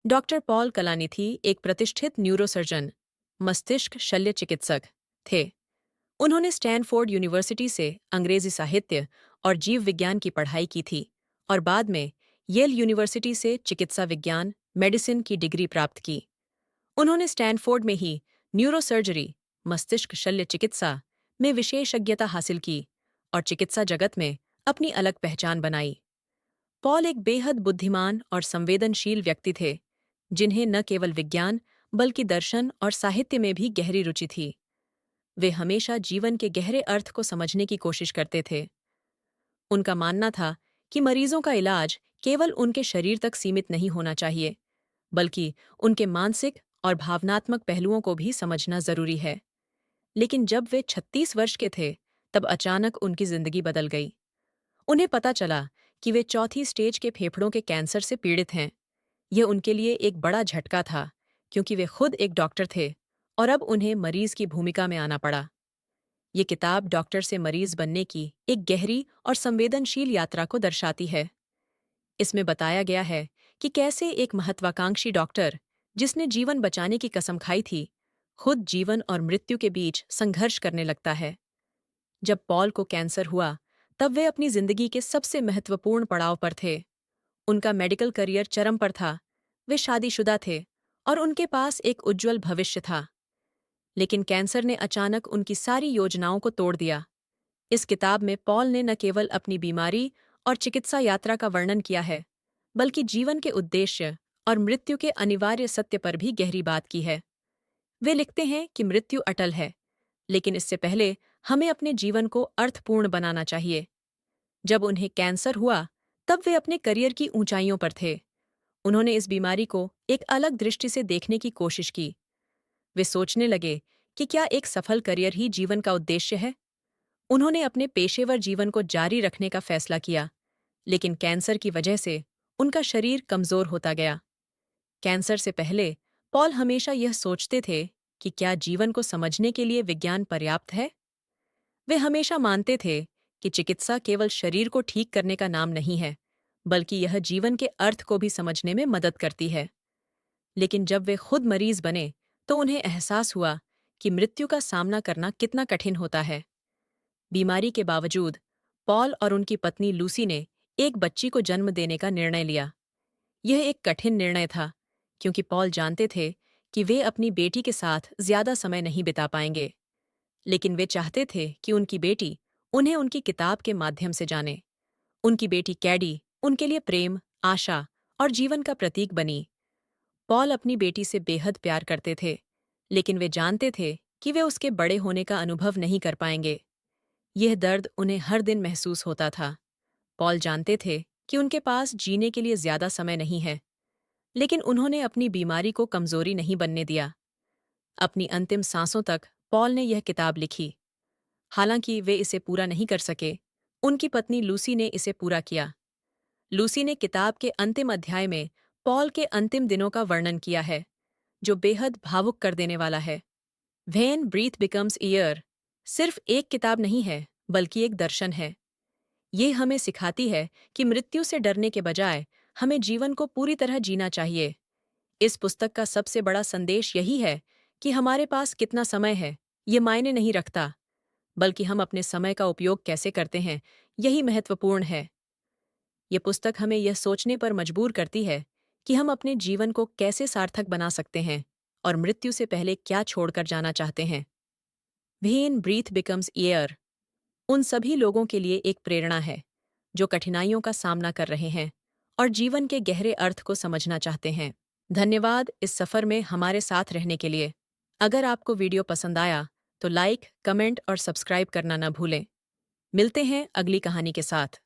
Doctor Paul कलानिथी एक प्रतिष्ठित neurosurgeon, मस्तिष्क शल्य चिकित्सक थे। उन्होंने स्टैनफोर्ड यूनिवर्सिटी से अंग्रेजी साहित्य और जीव विज्ञान की पढ़ाई की थी और बाद में येल यूनिवर्सिटी से चिकित्सा विज्ञान मेडिसिन की डिग्री प्राप्त की। उन्होंने स्टैनफोर्ड में ही न्यूरोसर्जरी मस्तिष्क शल्य चिकित्सा में विशेषज्ञता हासिल की और चिकित्सा जगत में अपनी अलग पहचान बनाई। पॉल एक बेहद बुद्धिमान और संवेदनशील व्यक्ति थे, जिन्हें न केवल विज्ञान बल्कि दर्शन और साहित्य में भी गहरी रुचि थी। वे हमेशा जीवन के गहरे अर्थ को समझने की कोशिश करते थे। उनका मानना था कि मरीजों का इलाज केवल उनके शरीर तक सीमित नहीं होना चाहिए, बल्कि उनके मानसिक और भावनात्मक पहलुओं को भी समझना जरूरी है। लेकिन जब वे 36 वर्ष के थे, तब अचानक उनकी जिंदगी बदल गई। उन्हें पता चला कि वे चौथी स्टेज के फेफड़ों के कैंसर से पीड़ित हैं। यह उनके लिए एक बड़ा झटका था, क्योंकि वे खुद एक डॉक्टर थे और अब उन्हें मरीज की भूमिका में आना पड़ा। ये किताब डॉक्टर से मरीज बनने की एक गहरी और संवेदनशील यात्रा को दर्शाती है। इसमें बताया गया है कि कैसे एक महत्वाकांक्षी डॉक्टर, जिसने जीवन बचाने की कसम खाई थी, खुद जीवन और मृत्यु के बीच संघर्ष करने लगता है। जब पॉल को कैंसर हुआ, तब वे अपनी जिंदगी के सबसे महत्वपूर्ण पड़ाव पर थे। उनका मेडिकल करियर चरम पर था, वे शादीशुदा थे और उनके पास एक उज्जवल भविष्य था। लेकिन कैंसर ने अचानक उनकी सारी योजनाओं को तोड़ दिया। इस किताब में पॉल ने न केवल अपनी बीमारी और चिकित्सा यात्रा का वर्णन किया है, बल्कि जीवन के उद्देश्य और मृत्यु के अनिवार्य सत्य पर भी गहरी बात की है। वे लिखते हैं कि मृत्यु अटल है, लेकिन इससे पहले हमें अपने जीवन को अर्थपूर्ण बनाना चाहिए। जब उन्हें कैंसर हुआ, तब वे अपने करियर की ऊंचाइयों पर थे। उन्होंने इस बीमारी को एक अलग दृष्टि से देखने की कोशिश की। वे सोचने लगे कि क्या एक सफल करियर ही जीवन का उद्देश्य है। उन्होंने अपने पेशेवर जीवन को जारी रखने का फैसला किया, लेकिन कैंसर की वजह से उनका शरीर कमजोर होता गया। कैंसर से पहले पॉल हमेशा यह सोचते थे कि क्या जीवन को समझने के लिए विज्ञान पर्याप्त है। वे हमेशा मानते थे कि चिकित्सा केवल शरीर को ठीक करने का नाम नहीं है, बल्कि यह जीवन के अर्थ को भी समझने में मदद करती है। लेकिन जब वे खुद मरीज बने, तो उन्हें एहसास हुआ कि मृत्यु का सामना करना कितना कठिन होता है। बीमारी के बावजूद पॉल और उनकी पत्नी लूसी ने एक बच्ची को जन्म देने का निर्णय लिया। यह एक कठिन निर्णय था, क्योंकि पॉल जानते थे कि वे अपनी बेटी के साथ ज्यादा समय नहीं बिता पाएंगे। लेकिन वे चाहते थे कि उनकी बेटी उन्हें उनकी किताब के माध्यम से जाने। उनकी बेटी कैडी उनके लिए प्रेम, आशा और जीवन का प्रतीक बनी। पॉल अपनी बेटी से बेहद प्यार करते थे, लेकिन वे जानते थे कि वे उसके बड़े होने का अनुभव नहीं कर पाएंगे। यह दर्द उन्हें हर दिन महसूस होता था। पॉल जानते थे कि उनके पास जीने के लिए ज्यादा समय नहीं है, लेकिन उन्होंने अपनी बीमारी को कमजोरी नहीं बनने दिया। अपनी अंतिम सांसों तक पॉल ने यह किताब लिखी। हालांकि वे इसे पूरा नहीं कर सके, उनकी पत्नी लूसी ने इसे पूरा किया। लूसी ने किताब के अंतिम अध्याय में पॉल के अंतिम दिनों का वर्णन किया है, जो बेहद भावुक कर देने वाला है। व्हेन ब्रीथ बिकम्स ईयर सिर्फ एक किताब नहीं है, बल्कि एक दर्शन है। ये हमें सिखाती है कि मृत्यु से डरने के बजाय हमें जीवन को पूरी तरह जीना चाहिए। इस पुस्तक का सबसे बड़ा संदेश यही है कि हमारे पास कितना समय है, ये मायने नहीं रखता, बल्कि हम अपने समय का उपयोग कैसे करते हैं, यही महत्वपूर्ण है। ये पुस्तक हमें यह सोचने पर मजबूर करती है कि हम अपने जीवन को कैसे सार्थक बना सकते हैं और मृत्यु से पहले क्या छोड़कर जाना चाहते हैं। व्हेन ब्रीथ बिकम्स एयर उन सभी लोगों के लिए एक प्रेरणा है, जो कठिनाइयों का सामना कर रहे हैं और जीवन के गहरे अर्थ को समझना चाहते हैं। धन्यवाद इस सफर में हमारे साथ रहने के लिए। अगर आपको वीडियो पसंद आया, तो लाइक, कमेंट और सब्सक्राइब करना न भूलें। मिलते हैं अगली कहानी के साथ।